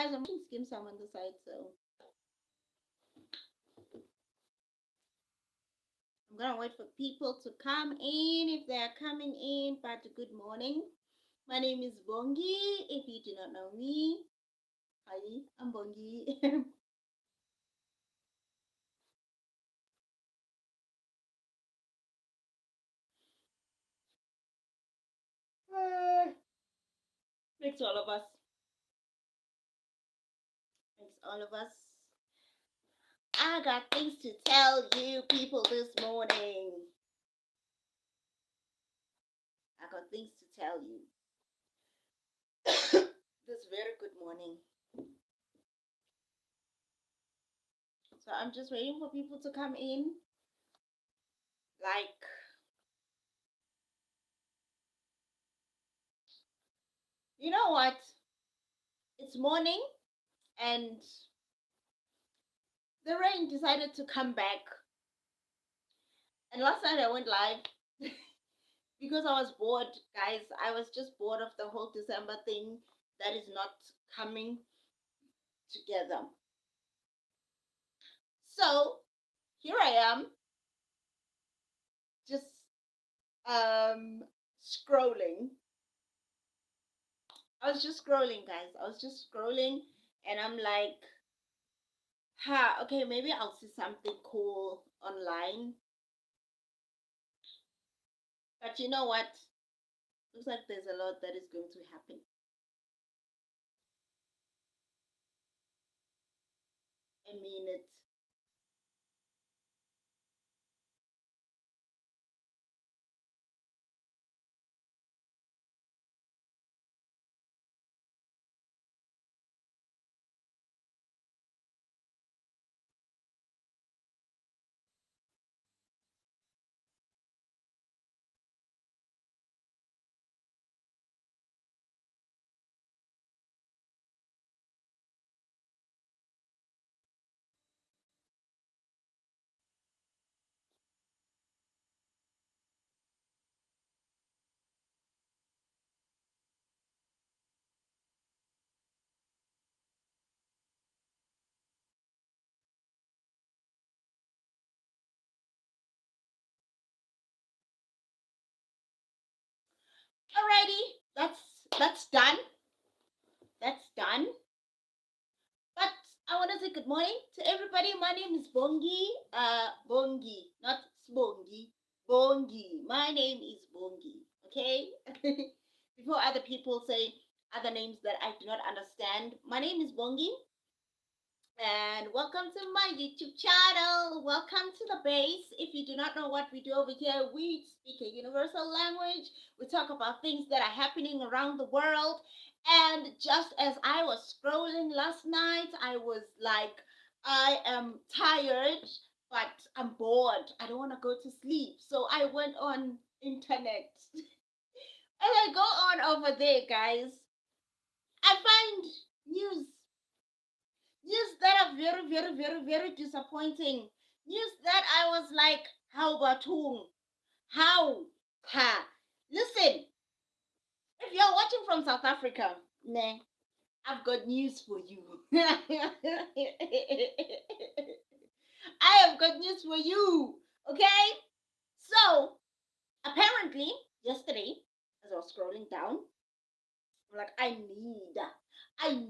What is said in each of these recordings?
Guys, I'm watching Skim Sam on the side, so I'm gonna wait for people to come in if they are coming in. But good morning. My name is Bongi. If you do not know me, hi, I'm Bongi. Thanks all of us. Thanks all of us. I got things to tell you people this morning. I got things to tell you. This very good morning. So I'm just waiting for people to come in. Like, you know what? It's morning and the rain decided to come back. And last night I went live because I was bored, guys. I was just bored of the whole December thing that is not coming together. So here I am, just scrolling. I was just scrolling, guys. I was just scrolling, and I'm like, okay, maybe I'll see something cool online. But you know what? Looks like there's a lot that is going to happen. I mean it. Alrighty, that's done. That's done. But I want to say good morning to everybody. My name is Bongi. Bongi, not Sbongi. Bongi. My name is Bongi. Okay. Before other people say other names that I do not understand, my name is Bongi. And welcome to my YouTube channel. Welcome to the base. If you do not know what we do over here, we speak a universal language. We talk about things that are happening around the world. And just as I was scrolling last night, I was like, I am tired, but I'm bored. I don't want to go to sleep. So I went on internet. And I go on over there, guys. I find news news that are very, very, very, very disappointing. News that I was like, how about whom? How? Ha. Listen, if you're watching from South Africa, nah, I've got news for you. I have got news for you. Okay? So, apparently, yesterday, as I was scrolling down, I'm like, I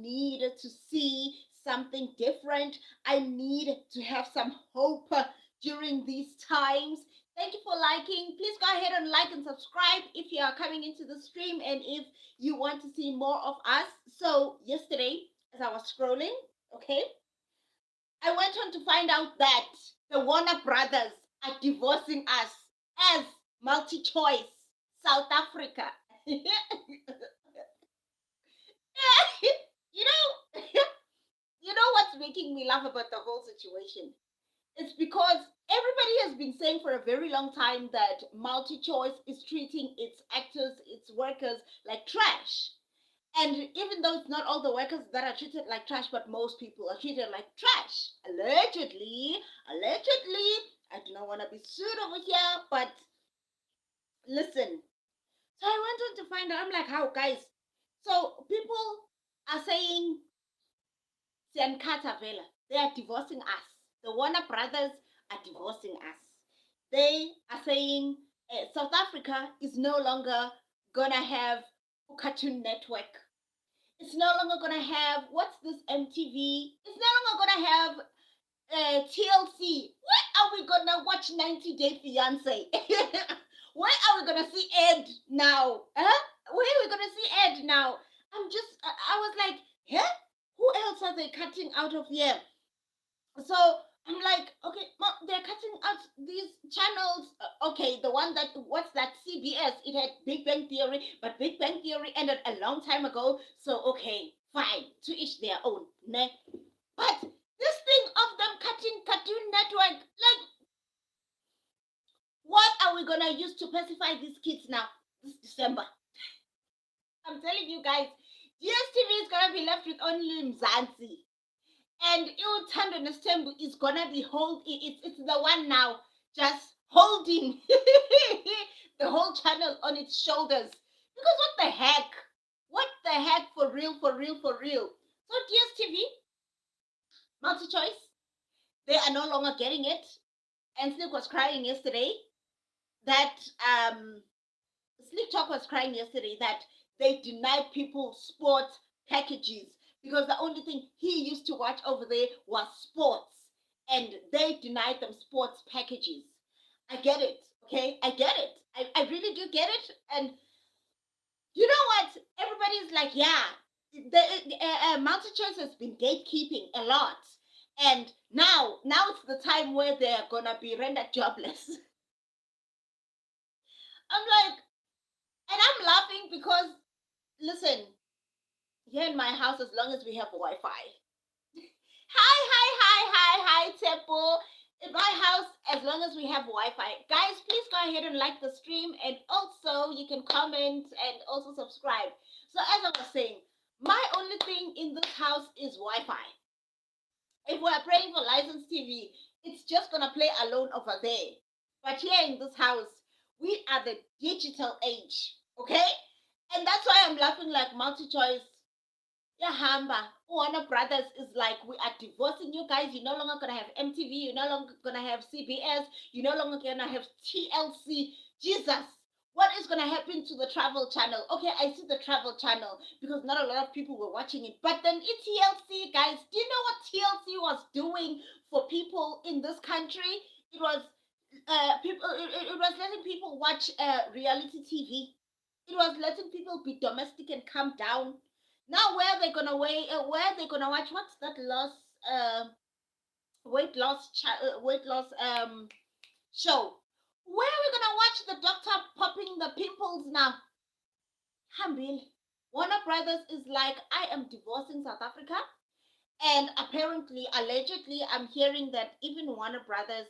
need to see something different. I need to have some hope during these times. Thank you for liking. Please go ahead and like and subscribe if you are coming into the stream and if you want to see more of us. So yesterday, as I was scrolling, okay, I went on to find out that the Warner Brothers are divorcing us as multi-choice South Africa. you know, you know what's making me laugh about the whole situation? It's because everybody has been saying for a very long time that multi-choice is treating its actors, its workers like trash. And even though it's not all the workers that are treated like trash, but most people are treated like trash. Allegedly, I do not want to be sued over here, but listen. So I went on to find out, I'm like, how, guys? So people are saying Siankata Vela. They are divorcing us. The Warner Brothers are divorcing us. They are saying South Africa is no longer gonna have a Cartoon Network. It's no longer gonna have what's this MTV. It's no longer gonna have TLC. Where are we gonna watch 90 Day Fiance? Where are we gonna see Ed now? Huh? Where are we gonna see Ed now? I was like, huh? Who else are they cutting out of here? So I'm like, okay, they're cutting out these channels. Okay, the one that what's that CBS? It had Big Bang Theory, but Big Bang Theory ended a long time ago. So okay, fine, to each their own. Ne? But this thing of them cutting Cartoon Network, like, what are we gonna use to pacify these kids now this December? I'm telling you guys, DSTV is gonna be left with only Mzansi. And Iltando Nestembu is gonna be it's the one now just holding the whole channel on its shoulders. Because what the heck? What the heck, for real, for real, for real? So DSTV, multi choice, they are no longer getting it. And Slick was crying yesterday that Slick Talk was crying yesterday that they denied people sports packages because the only thing he used to watch over there was sports, and they denied them sports packages. I get it, okay? I get it. I really do get it. And you know what? Everybody's like, yeah, the multi-choice has been gatekeeping a lot. And now it's the time where they're gonna be rendered jobless. I'm like, and I'm laughing because, listen, here in my house, as long as we have Wi-Fi. Hi, Tepo. In my house, as long as we have Wi-Fi. Guys, please go ahead and like the stream, and also you can comment and also subscribe. So as I was saying, my only thing in this house is Wi-Fi. If we're praying for licensed TV, it's just gonna play alone over there. But here in this house, we are the digital age, okay? And that's why I'm laughing like multi-choice. Yeah, Hamba. Warner Brothers is like, we are divorcing you guys. You're no longer gonna have MTV. You're no longer gonna have CBS. You're no longer gonna have TLC. Jesus, what is gonna happen to the Travel Channel? Okay, I see the Travel Channel because not a lot of people were watching it. But then it's TLC, guys. Do you know what TLC was doing for people in this country? It was people. It was letting people watch reality TV. It was letting people be domestic and calm down. Now where they gonna where they gonna watch what's that loss uh, weight loss show? Where are we gonna watch the doctor popping the pimples now? Hambil. Warner Brothers is like, I am divorcing South Africa, and apparently, allegedly, I'm hearing that even Warner Brothers,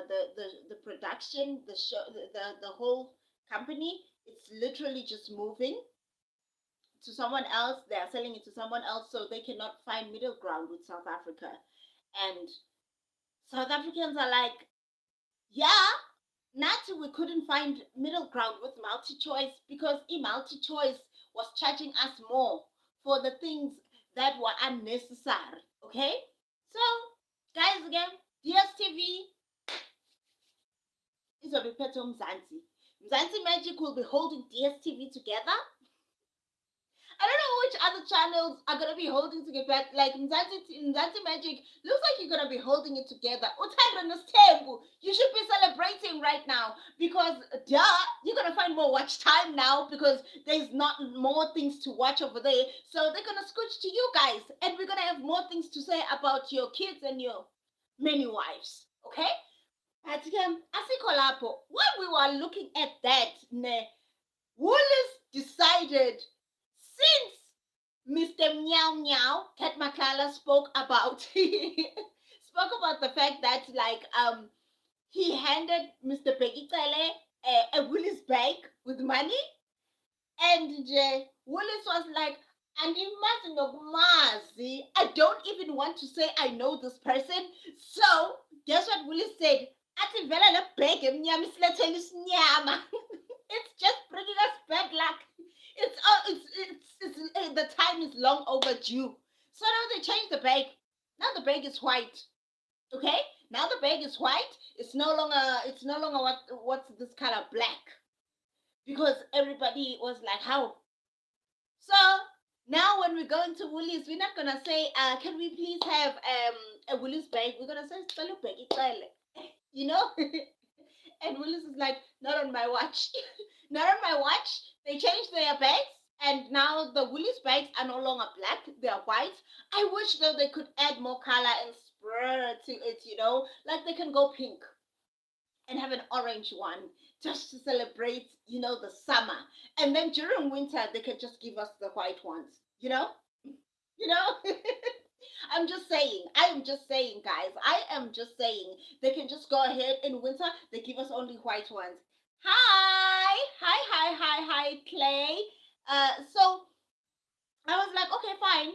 the production, the show, the whole company, it's literally just moving to someone else. They are selling it to someone else, so they cannot find middle ground with South Africa. And South Africans are like, yeah, not we couldn't find middle ground with multi-choice because multi-choice was charging us more for the things that were unnecessary. Okay, so guys, again, DSTV is a Bepeto Mzansi. Mzansi Magic will be holding DSTV together. I don't know which other channels are gonna be holding together. Like Mzansi Magic looks like you're gonna be holding it together. You should be celebrating right now because you're gonna find more watch time now because there's not more things to watch over there. So they're gonna switch to you guys, and we're gonna have more things to say about your kids and your many wives. Okay? But while we were looking at that, Wallace decided, since Mr. Meow Meow, Cat Maklala spoke about the fact that he handed Mr. Begitele a Willis bag with money, and Willis was like, and imagine, I don't even want to say I know this person. So guess what Willis said? Athi vele le bag emnyama isilethela isinyama. It's just bringing us bad luck. The time is long overdue. So now they changed the bag. Now the bag is white. Okay? Now the bag is white. It's no longer what's this color, black. Because everybody was like, how? So now when we go into Woolies, we're not gonna say, can we please have a Woolies bag? We're gonna say "Sicela bag icele." You know? And Woolies is like, not on my watch. Not on my watch. They changed their bags, and now the Woolies bags are no longer black, they are white. I wish though they could add more color and spread to it. Like they can go pink and have an orange one just to celebrate the summer. And then during winter, they can just give us the white ones, you know? You know? I am just saying, guys. I am just saying. They can just go ahead in winter, they give us only white ones. Hi, Clay. So I was like, okay, fine.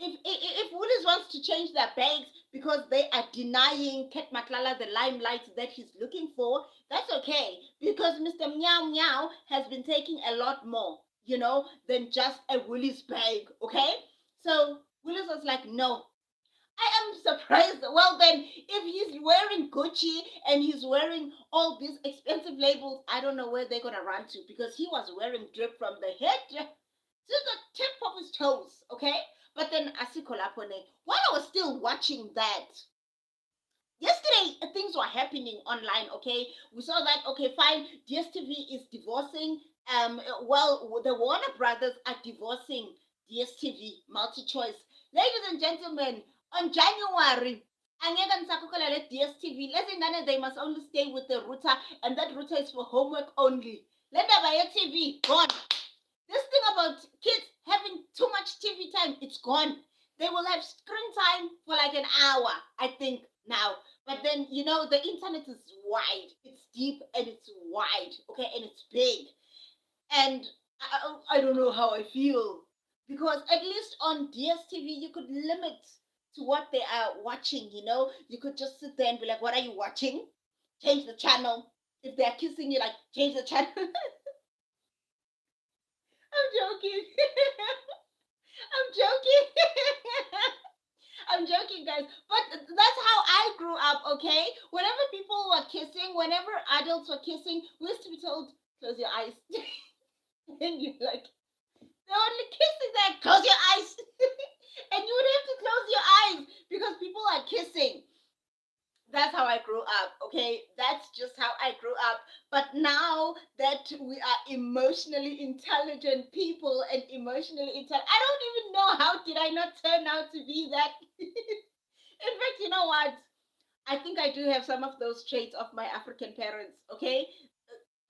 If Woolies wants to change their bags because they are denying Ket Matlala the limelight that he's looking for, that's okay. Because Mr. Meow Meow has been taking a lot more than just a Woolies bag, okay? So Woolies was like, no. I am surprised. Well, then, if he's wearing Gucci and he's wearing all these expensive labels, I don't know where they're gonna run to, because he was wearing drip from the head to the tip of his toes, okay? But then Asiko Lapone, while I was still watching that, yesterday things were happening online, okay? We saw that, okay, fine, DSTV is divorcing. Well, the Warner Brothers are divorcing DSTV, multi-choice. Ladies and gentlemen, on January, angeke nisakhokhela le DSTV. Lezingane, they must only stay with the router, and that router is for homework only. Le ndaba ye-TV, gone. This thing about kids having too much TV time, it's gone. They will have screen time for like an hour, I think, now. But then, the internet is wide. It's deep and it's wide, okay? And it's big. And I don't know how I feel. Because at least on DSTV, you could limit to what they are watching. You could just sit there and be like, what are you watching? Change the channel. If they're kissing you, like, change the channel. I'm joking. I'm joking. I'm joking, guys. But that's how I grew up, okay? Whenever people were kissing, whenever adults were kissing, we used to be told, close your eyes. And you're like, they're only kissing there, close your eyes. And you would have to close your eyes because people are kissing. That's how I grew up, okay? That's just how I grew up. But now that we are emotionally intelligent people and emotionally intelligent, I don't even know how did I not turn out to be that. In fact, you know what? I think I do have some of those traits of my African parents, okay?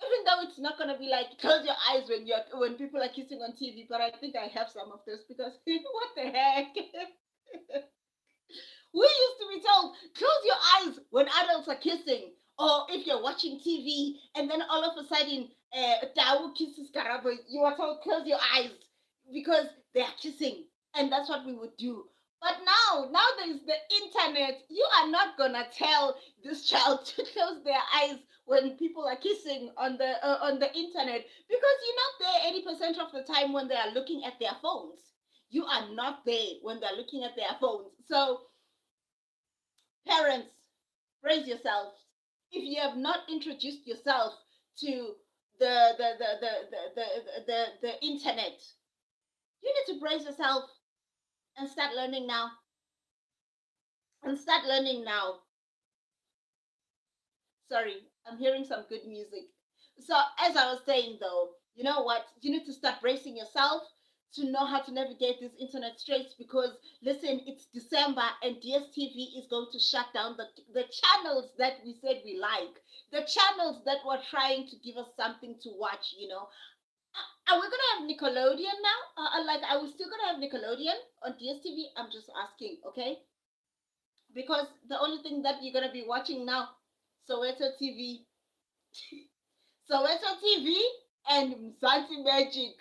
Even though it's not gonna be like close your eyes when people are kissing on TV, but I think I have some of those because what the heck? We used to be told, close your eyes when adults are kissing. Or if you're watching TV and then all of a sudden, Dawu kisses Karabo, you are told, close your eyes because they are kissing. And that's what we would do. But now there's the internet. You are not going to tell this child to close their eyes when people are kissing on the internet because you're not there 80% of the time when they are looking at their phones. You are not there when they're looking at their phones. So parents, brace yourselves. If you have not introduced yourself to the internet, you need to brace yourself and start learning now. And start learning now. Sorry, I'm hearing some good music. So as I was saying though, you know what? You need to start bracing yourself to know how to navigate these internet straits because listen, it's December and DSTV is going to shut down the channels that we said we like, the channels that were trying to give us something to watch. Are we gonna have Nickelodeon now? Like, are we still gonna have Nickelodeon on DSTV? I'm just asking, okay? Because the only thing that you're gonna be watching now, Soweto TV, Soweto TV, and Mzansi Magic.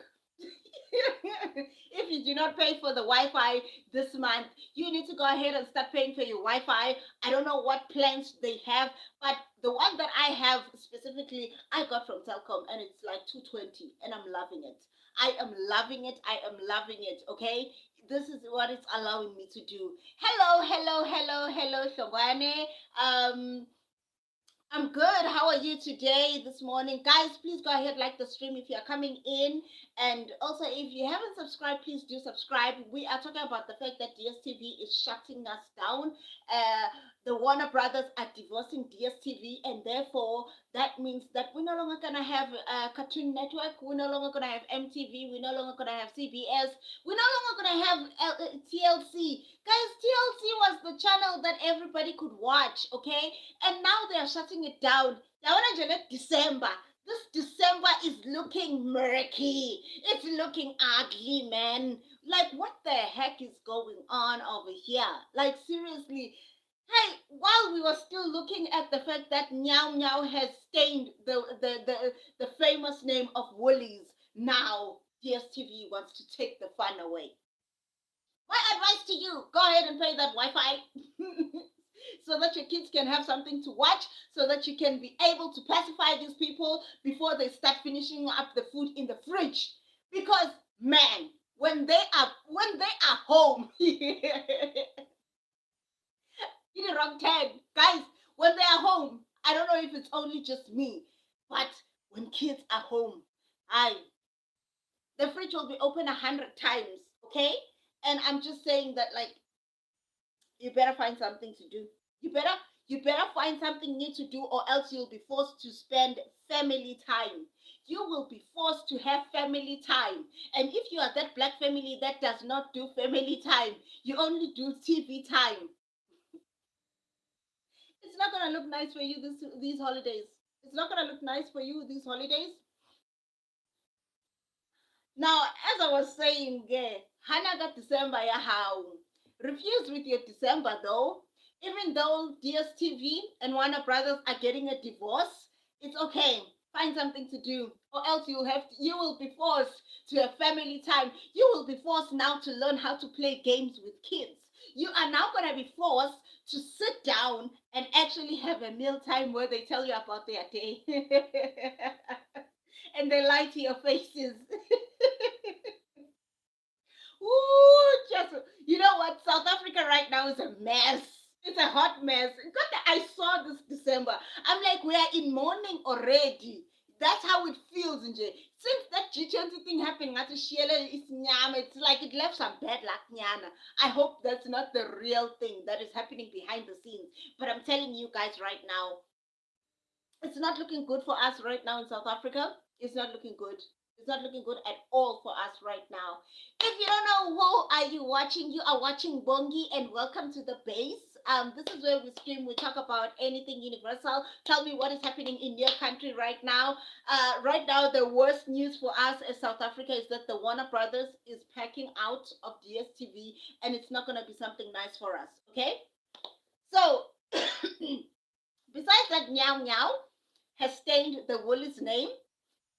If you do not pay for the Wi-Fi this month, you need to go ahead and start paying for your Wi-Fi. I don't know what plans they have, but the one that I have specifically, I got from Telkom, and it's like 220, and I'm loving it. I am loving it. I am loving it. Okay, this is what it's allowing me to do. Hello, hello, hello, hello, Shobane. I'm good. How are you today, this morning? Guys, please go ahead, like the stream if you're coming in. And also, if you haven't subscribed, please do subscribe. We are talking about the fact that DSTV is shutting us down. The Warner Brothers are divorcing DSTV, and therefore, that means that we're no longer going to have Cartoon Network. We're no longer going to have MTV. We're no longer going to have CBS. We're no longer going to have TLC. Guys, TLC was the channel that everybody could watch, okay? And now they are shutting it down. December. This December is looking murky. It's looking ugly, man. Like, what the heck is going on over here? Like, seriously. Hey, while we were still looking at the fact that Meow Meow has stained the famous name of Woolies, now DSTV wants to take the fun away. My advice to you, go ahead and pay that Wi-Fi so that your kids can have something to watch, so that you can be able to pacify these people before they start finishing up the food in the fridge. Because man, when they are home, you the wrong 10. Guys, when they are home, I don't know if it's only just me, but when kids are home, the fridge will be open 100 times, okay? And I'm just saying that, like, you better find something to do. You better find something new to do, or else you'll be forced to spend family time. You will be forced to have family time. And if you are that black family that does not do family time, you only do TV time. It's not gonna look nice for you these holidays. It's not gonna look nice for you these holidays. Now, as I was saying, Hanaga December ya how. Refuse with your December though. Even though DSTV and Warner Brothers are getting a divorce, it's okay. Find something to do, or else you will be forced to have family time. You will be forced now to learn how to play games with kids. You are now gonna be forced to sit down and actually have a meal time where they tell you about their day. And they lie to your faces. Ooh, just you know what? South Africa right now is a mess. It's a hot mess. God, I saw this December. I'm like, we are in mourning already. That's how it feels, Nje. Since that G20 thing happened, it's like it left some bad luck, Nyana. I hope that's not the real thing that is happening behind the scenes. But I'm telling you guys right now, it's not looking good for us right now in South Africa. It's not looking good. It's not looking good at all for us right now. If you don't know who are you watching, you are watching Bongi, and welcome to the base. This is where we stream. We talk about anything universal. Tell me what is happening in your country right now. Right now, the worst news for us as South Africa is that the Warner Brothers is packing out of DSTV, and it's not going to be something nice for us. Okay, so besides that, Meow Meow has stained the Woolies name.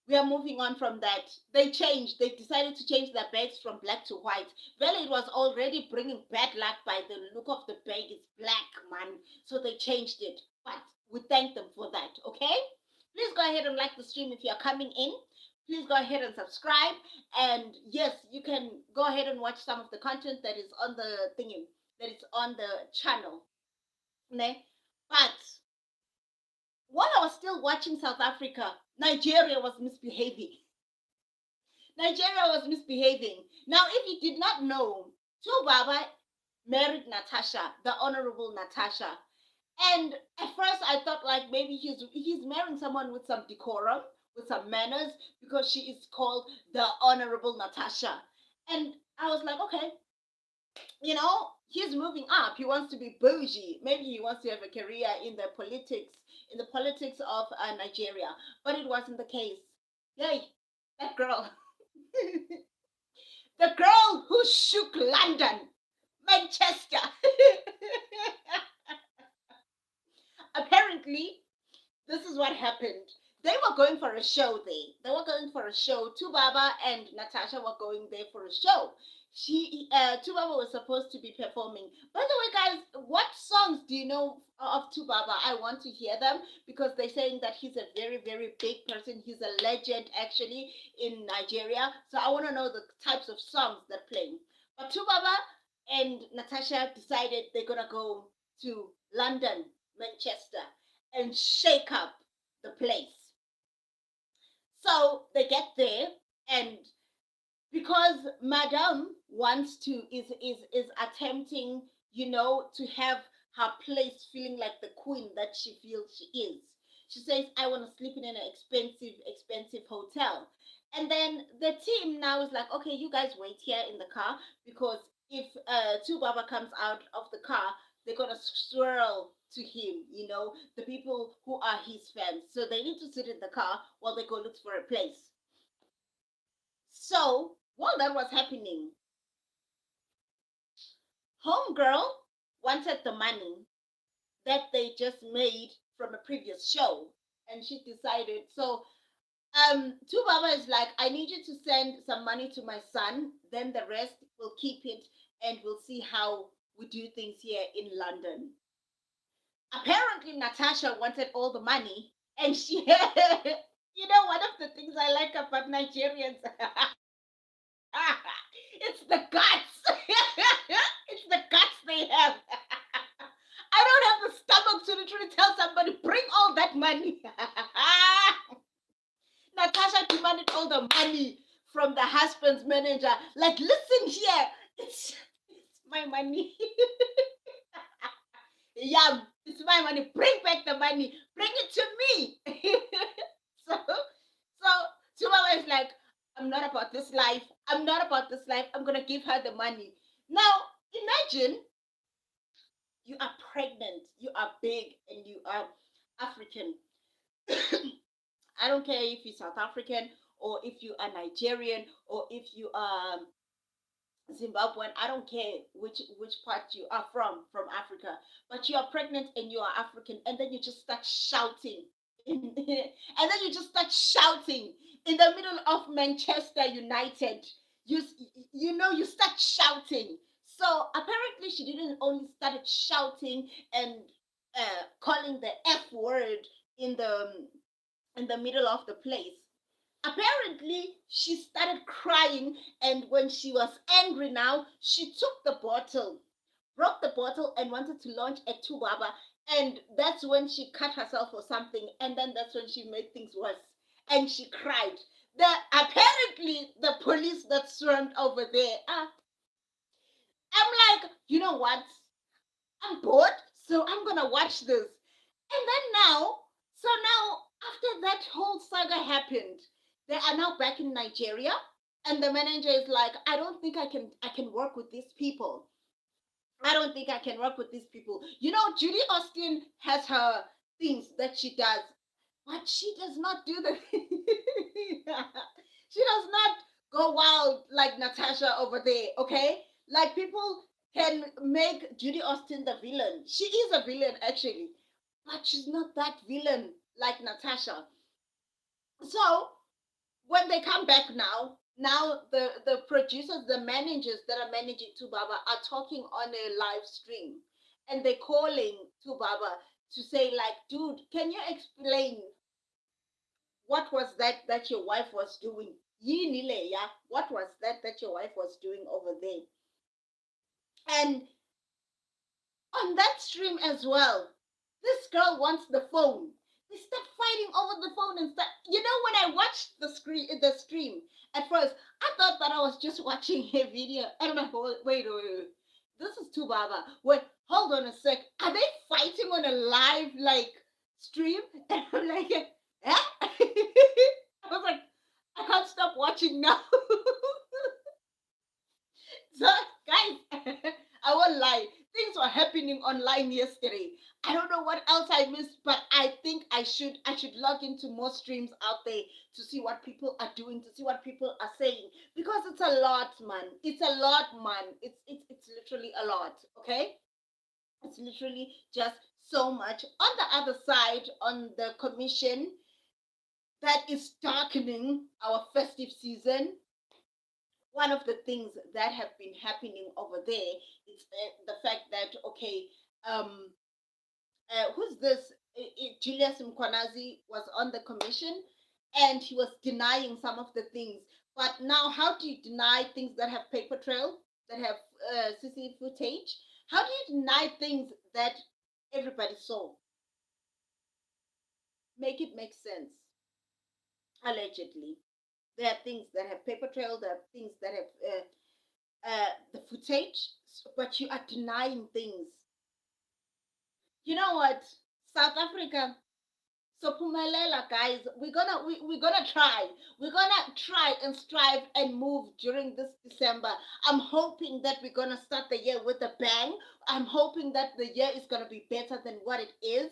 We are moving on from that. They changed. They decided to change their bags from black to white. Well, it was already bringing bad luck by the look of the bag. It's black, man. So they changed it. But we thank them for that, okay? Please go ahead and like the stream if you are coming in. Please go ahead and subscribe. And yes, you can go ahead and watch some of the content that is on the thingy, that is on the channel. Ne? But while I was still watching South Africa, Nigeria was misbehaving. Nigeria was misbehaving. Now, if you did not know, Baba married Natasha, the Honorable Natasha. And at first I thought like maybe he's marrying someone with some decorum, with some manners, because she is called the Honorable Natasha. And I was like, okay, he's moving up. He wants to be bougie. Maybe he wants to have a career in the politics of Nigeria. But it wasn't the case. Yay, that girl. The girl who shook London, Manchester. Apparently, this is what happened. They were going for a show there. They were going for a show. Tubaba and Natasha were going there for a show. Tubaba was supposed to be performing. By the way, guys, what songs do you know of Tubaba? I want to hear them because they're saying that he's a very, very big person. He's a legend actually in Nigeria. So I want to know the types of songs they're playing. But Tubaba and Natasha decided they're gonna go to London, Manchester, and shake up the place. So they get there, and because Madame wants to is attempting, to have her place feeling like the queen that she feels she is. She says, "I want to sleep in an expensive hotel." And then the team now is like, "Okay, you guys wait here in the car because if Tubaba comes out of the car, they're gonna swirl to him. The people who are his fans. So they need to sit in the car while they go look for a place." So while that was happening, Homegirl wanted the money that they just made from a previous show. And she decided, so Tubaba is like, "I need you to send some money to my son, then the rest we'll keep it and we'll see how we do things here in London." Apparently Natasha wanted all the money, and she one of the things I like about Nigerians, it's the guts. It's the guts they have. I don't have the stomach to literally tell somebody, "Bring all that money." Natasha demanded all the money from the husband's manager. Like, "Listen here, it's my money." "Yeah, it's my money. Bring back the money. Bring it to me." So Chihuahua is like, "I'm not about this life. I'm not about this life. I'm gonna give her the money." Now imagine you are pregnant, you are big, and you are African. I don't care if you're South African or if you are Nigerian or if you are Zimbabwean. I don't care which part you are from Africa, but you are pregnant and you are African, and then you just start shouting, and then you just start shouting in the middle of Manchester United. You you start shouting. So apparently she didn't only started shouting and calling the F word in the middle of the place. Apparently she started crying, and when she was angry now, she took the bottle, broke the bottle, and wanted to launch at Tubaba. And that's when she cut herself or something, and then that's when she made things worse, and she cried. Apparently the police that swarmed over there, I'm like, "You know what, I'm bored, so I'm gonna watch this." And then now after that whole saga happened, they are now back in Nigeria, and the manager is like, "I don't think I can work with these people. I don't think I can work with these people." Judy Austin has her things that she does, but she does not do the she does not go wild like Natasha over there, okay? Like, people can make Judy Austin the villain. She is a villain actually, but she's not that villain like Natasha. So when they come back now the producers, the managers that are managing Tubaba are talking on a live stream, and they're calling Tubaba to say, like, "Dude, can you explain what was that your wife was doing? Yinile, yeah? What was that your wife was doing over there?" And on that stream as well, this girl wants the phone. They start fighting over the phone and stuff. When I watched the stream, at first, I thought that I was just watching a video. And I'm like, wait. This is too baba. Wait, hold on a sec. Are they fighting on a live, like, stream? And I'm like, eh? I was like, I can't stop watching now. So, guys, I won't lie. Things were happening online yesterday. I don't know what else I missed, but I think I should log into more streams out there to see what people are doing, to see what people are saying, because it's a lot, man. It's a lot, man. It's literally a lot. Okay, it's literally just so much. On the other side, on the commission, that is darkening our festive season. One of the things that have been happening over there is the fact that, okay, um, who's this? Julius Mkwanazi was on the commission and he was denying some of the things. But now, how do you deny things that have paper trail, that have CC footage? How do you deny things that everybody saw? Make it make sense. Allegedly, there are things that have paper trail, there are things that have the footage, but you are denying things. You know what? South Africa, so Pumelela, guys, we're gonna try. We're gonna try and strive and move during this December. I'm hoping that we're gonna start the year with a bang. I'm hoping that the year is gonna be better than what it is.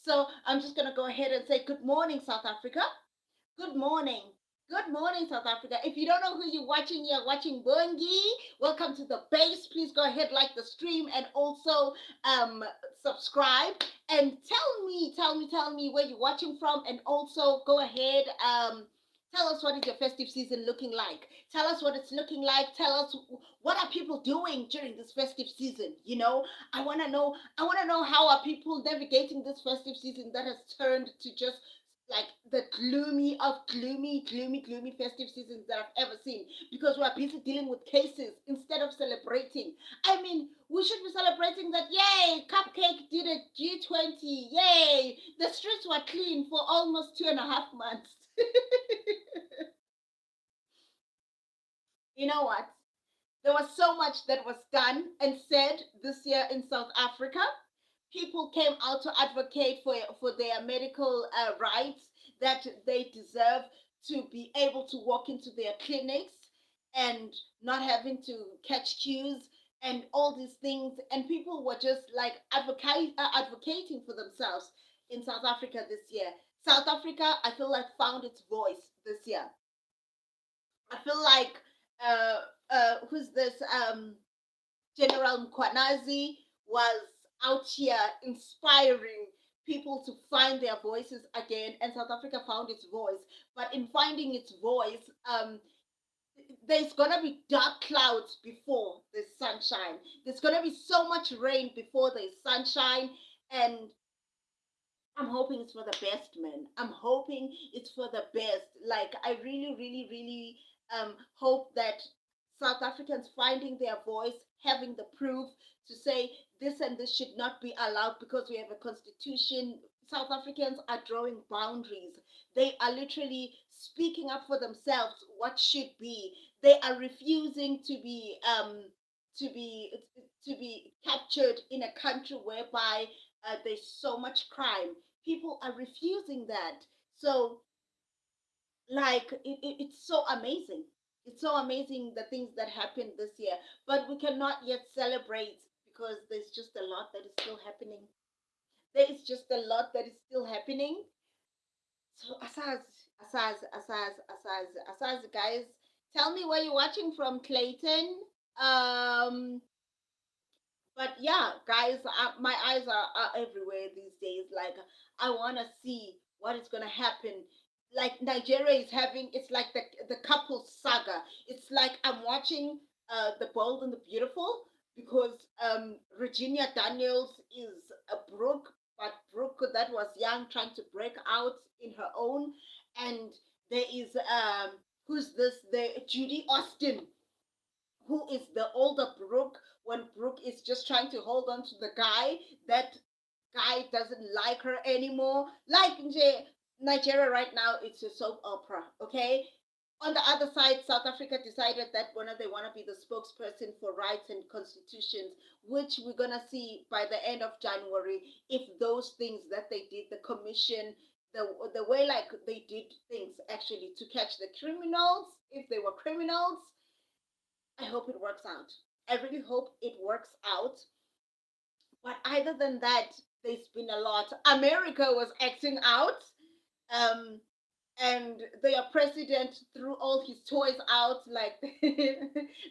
So I'm just gonna go ahead and say good morning, South Africa. Good morning. Good morning, South Africa. If you don't know who you're watching Bongi. Welcome to the base. Please go ahead, like the stream, and also subscribe. And tell me where you're watching from, and also go ahead, tell us what is your festive season looking like. Tell us what it's looking like. Tell us what are people doing during this festive season. I want to know. I want to know how are people navigating this festive season that has turned to just like the gloomy of gloomy festive seasons that I've ever seen, because we're busy dealing with cases instead of celebrating. I mean, we should be celebrating that, yay, Cupcake did a G20, yay, the streets were clean for almost 2.5 months. You know what? There was so much that was done and said this year in South Africa. People came out to advocate for their medical rights, that they deserve to be able to walk into their clinics and not having to catch queues and all these things. And people were just like advocating for themselves in South Africa this year. South Africa, I feel like, found its voice this year. I feel like who's this General Mkwanazi was out here inspiring people to find their voices again, and South Africa found its voice. But in finding its voice, there's gonna be dark clouds before there's sunshine. There's gonna be so much rain before there's sunshine, and I'm hoping it's for the best, man. I'm hoping it's for the best. Like, I really, really, really hope that South Africans finding their voice, having the proof to say this and this should not be allowed because we have a constitution. South Africans are drawing boundaries. They are literally speaking up for themselves what should be. They are refusing to be to be captured in a country whereby there's so much crime. People are refusing that. So, like, it's so amazing. It's so amazing the things that happened this year. But we cannot yet celebrate because there's just a lot that is still happening. There is just a lot that is still happening. So, guys, tell me where you're watching from, Clayton. Um, but yeah, guys, my eyes are everywhere these days. Like, I want to see what is going to happen. Like, Nigeria is having, it's like the couple saga. It's like I'm watching The Bold and the Beautiful, because Regina Daniels is a Brooke, but Brooke that was young trying to break out in her own. And there is, who's this? The Judy Austin, who is the older Brooke, when Brooke is just trying to hold on to the guy. That guy doesn't like her anymore. Like, Nigeria right now, it's a soap opera, okay? On the other side, South Africa decided that they want to be the spokesperson for rights and constitutions, which we're going to see by the end of January, if those things that they did, the commission, the way like they did things actually to catch the criminals, if they were criminals, I hope it works out. I really hope it works out. But other than that, there's been a lot. America was acting out. Um, and their president threw all his toys out, like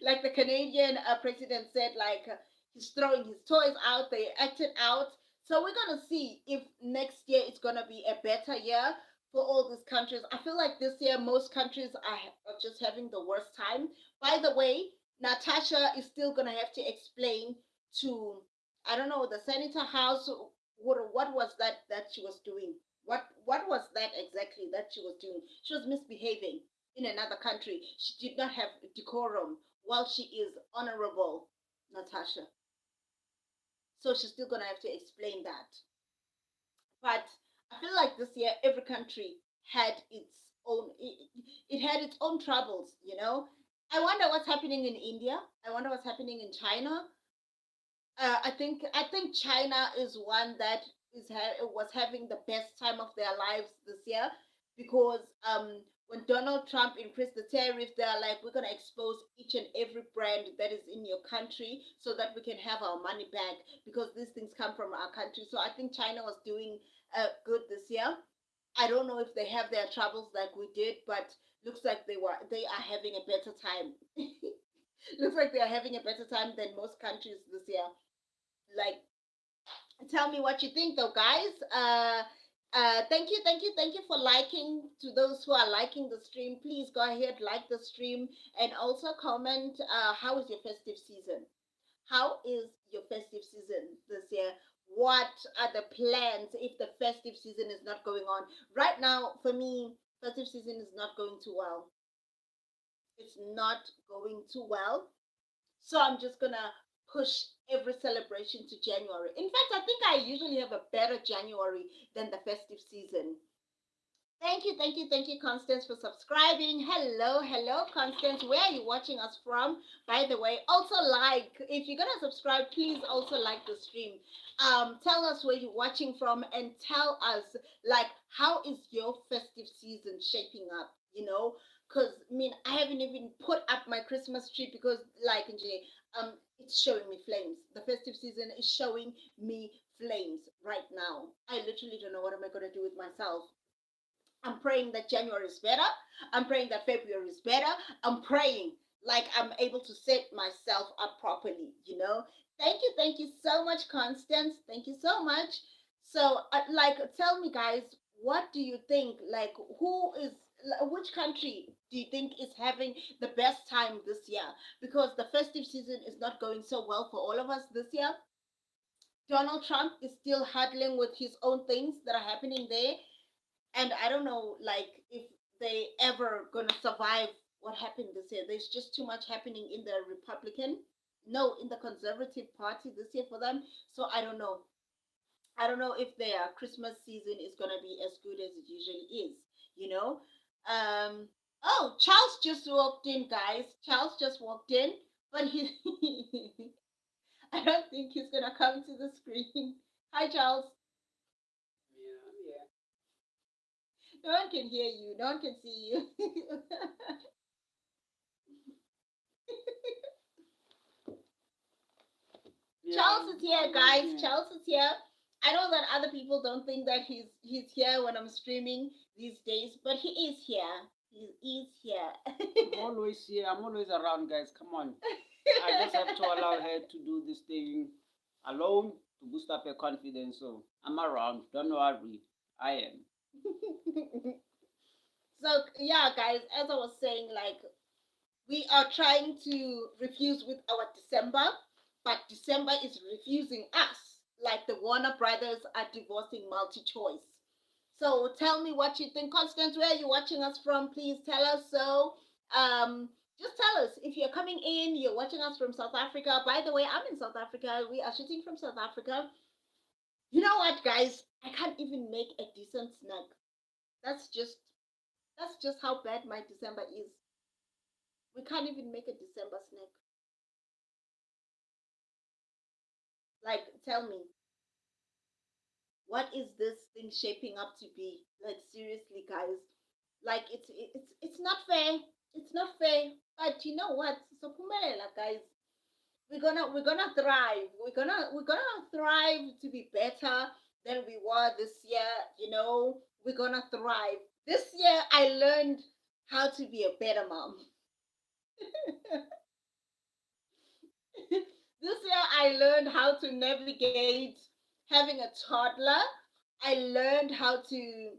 like the Canadian president said, like he's throwing his toys out. They acted out. So we're gonna see if next year it's gonna be a better year. for all these countries. I feel like this year most countries are just having the worst time. By the way, Natasha is still gonna have to explain to, I don't know, the senator house, what was that she was doing. What was that exactly that she was doing? She was misbehaving in another country. She did not have decorum while she is honorable, Natasha. So she's still gonna have to explain that. But I feel like this year every country had its own, it had its own troubles, you know. I wonder what's happening in India. I wonder what's happening in China. I think China is one that was having the best time of their lives this year because when Donald Trump increased the tariff, they're like, we're gonna expose each and every brand that is in your country so that we can have our money back because these things come from our country. So I think China was doing good this year. I don't know if they have their troubles like we did, but looks like they are having a better time. Looks like they are having a better time than most countries this year. Like, tell me what you think though, guys. Thank you for liking. To those who are liking the stream, please go ahead, like the stream, and also comment, how is your festive season? How is your festive season this year? What are the plans if the festive season is not going on? Right now, for me, festive season is not going too well. It's not going too well. So I'm just gonna push every celebration to January. In fact, I think I usually have a better January than the festive season. Thank you, Constance, for subscribing. Hello, Constance. Where are you watching us from? By the way, also like, if you're gonna subscribe, please also like the stream. Tell us where you're watching from and tell us like how is your festive season shaping up. Because I mean, I haven't even put up my Christmas tree because, like, NJ, it's showing me flames. The festive season is showing me flames right now. I literally don't know what am I gonna do with myself. I'm praying that January is better. I'm praying that February is better. I'm praying like I'm able to set myself up properly. Thank you so much, Constance. Thank you so much. So, like, tell me, guys, what do you think? Like, which country do you think is having the best time this year? Because the festive season is not going so well for all of us this year. Donald Trump is still huddling with his own things that are happening there, and I don't know, like, if they ever gonna survive what happened this year. There's just too much happening in the Republican, no, in the Conservative Party this year for them. So I don't know. I don't know if their Christmas season is gonna be as good as it usually is. You know. Oh, Charles just walked in, guys. Charles just walked in, but he. I don't think he's gonna come to the screen. Hi, Charles. No one can hear you. No one can see you. Charles is here, guys. Charles is here. I know that other people don't think that he's here when I'm streaming these days, but he is here. He is here. I'm always here. I'm always around, guys. Come on. I just have to allow her to do this thing alone to boost up her confidence. So I'm around. Don't worry. I am. So yeah, guys, as I was saying, like, we are trying to refuse with our December, but December is refusing us. Like the Warner Brothers are divorcing multi choice. So tell me what you think. Constance, where are you watching us from? Please tell us. So um, just tell us if you're coming in, you're watching us from South Africa. By the way, I'm in South Africa. We are shooting from South Africa. You know what, guys? I can't even make a decent snack. That's just that's just how bad my December is. We can't even make a December snack. Like, tell me, what is this thing shaping up to be? Like, seriously, guys. Like, it's not fair. It's not fair. But you know what? So Pumelela, guys, we're gonna thrive. We're gonna thrive to be better than we were this year. We're gonna thrive. This year I learned how to be a better mom. This year I learned how to navigate having a toddler. I learned how to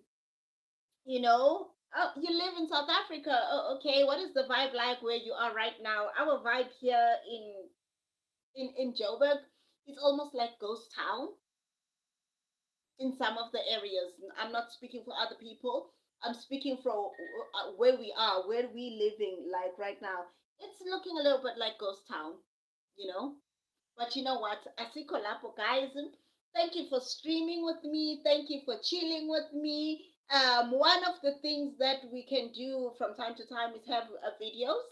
You know, oh, you live in South Africa. Oh, okay. What is the vibe like where you are right now? Our vibe here in Joburg, it's almost like ghost town in some of the areas. I'm not speaking for other people. I'm speaking from where we are, where we living like right now. It's looking a little bit like ghost town, you know. But you know what? Asiko lapo, guys. Thank you for streaming with me. Thank you for chilling with me. One of the things that we can do from time to time is have videos.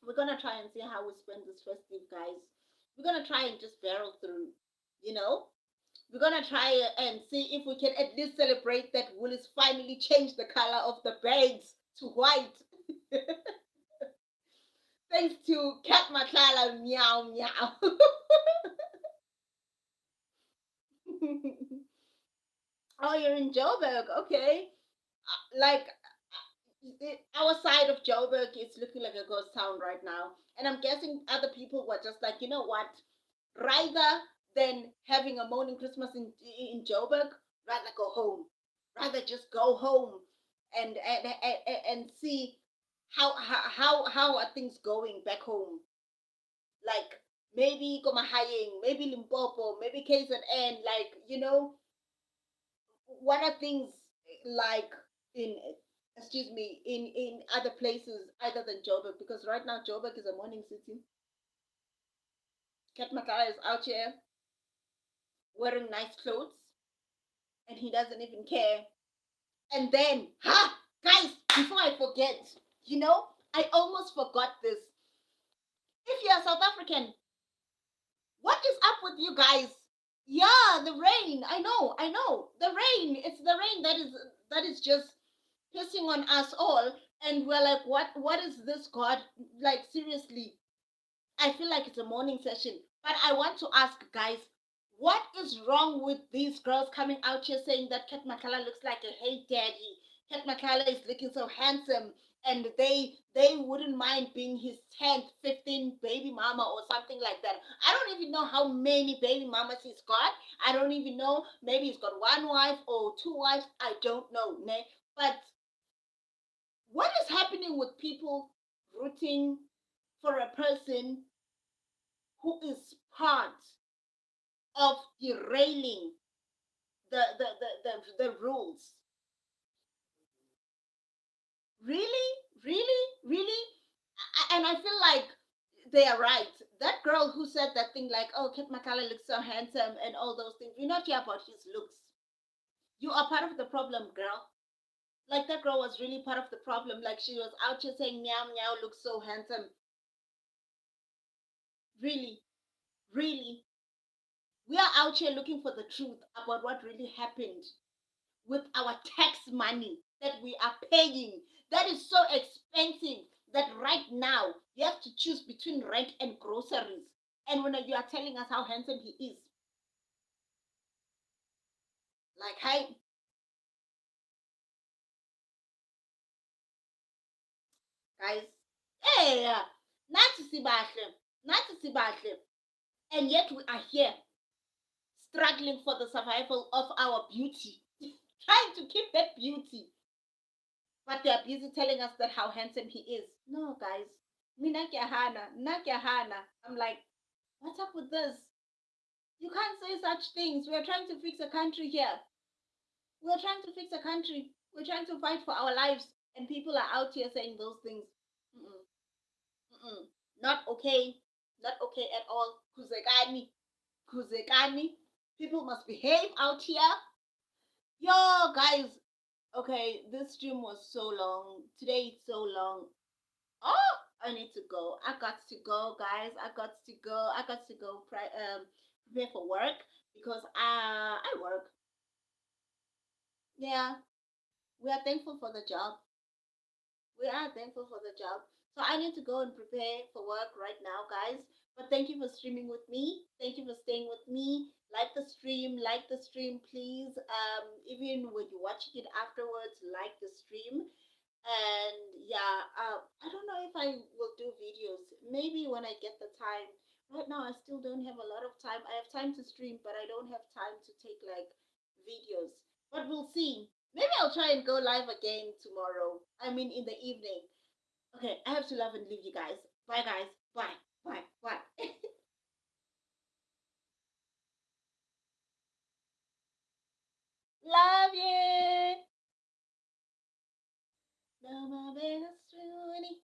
We're gonna try and see how we spend this festive, guys. We're gonna try and just barrel through, you know. We're gonna try and see if we can at least celebrate that Willis finally changed the color of the bags to white. Thanks to Cat Matlala, meow meow. Oh, you're in Joburg, okay. Like our side of Joburg is looking like a ghost town right now, and I'm guessing other people were just like, you know what, rather than having a morning Christmas in Joburg, rather go home, rather just go home and see how are things going back home, like maybe Komahaying, maybe Limpopo, maybe KZN, like you know what are things like in excuse me in other places other than Joburg, because right now Joburg is a morning city. Kat Makala is out here wearing nice clothes and he doesn't even care. And then, guys, before I forget, you know, I almost forgot this. If you're South African, what is up with you guys? Yeah, the rain. I know. The rain. It's the rain that is just pissing on us all. And we're like, what is this, God? Like seriously. I feel like it's a morning session. But I want to ask guys, what is wrong with these girls coming out here saying that Kat Makala looks like a hey daddy? Kat Makala is looking so handsome and they wouldn't mind being his 10th, 15th baby mama or something like that. I don't even know how many baby mamas he's got. I don't even know. Maybe he's got one wife or two wives. I don't know. Ne? But what is happening with people rooting for a person who is part of derailing the rules? Really? Really? Really? And I feel like they are right. That girl who said that thing like, oh, Kit McCullough looks so handsome and all those things, we're not here about his looks. You are part of the problem, girl. Like that girl was really part of the problem. Like she was out here saying, meow, meow, looks so handsome. Really? Really? We are out here looking for the truth about what really happened with our tax money that we are paying. That is so expensive that right now you have to choose between rent and groceries. And when you are telling us how handsome he is, like, hey, guys, hey, nathi sibahle, nathi sibahle. And yet we are here struggling for the survival of our beauty, trying to keep that beauty. But they are busy telling us that how handsome he is. No, guys. Mina kiahana, na kiahana. I'm like, what's up with this? You can't say such things. We're trying to fix a country here. We're trying to fix a country. We're trying to fight for our lives. And people are out here saying those things. Mm-mm, mm-mm. Not okay. Not okay at all. Kuzekani. Kuzekani. People must behave out here. Yo, guys. Okay, this stream was so long. Today it's so long. Oh, I need to go. I got to go, guys. I got to go. I got to go prepare for work because I work. Yeah, we are thankful for the job. We are thankful for the job. So I need to go and prepare for work right now, guys. But thank you for streaming with me. Thank you for staying with me. Like the stream, please. Even when you're watching it afterwards, like the stream. And yeah, I don't know if I will do videos. Maybe when I get the time. Right now I still don't have a lot of time. I have time to stream, but I don't have time to take like videos. But we'll see. Maybe I'll try and go live again tomorrow. I mean, in the evening. Okay, I have to love and leave you guys. Bye, guys. Bye.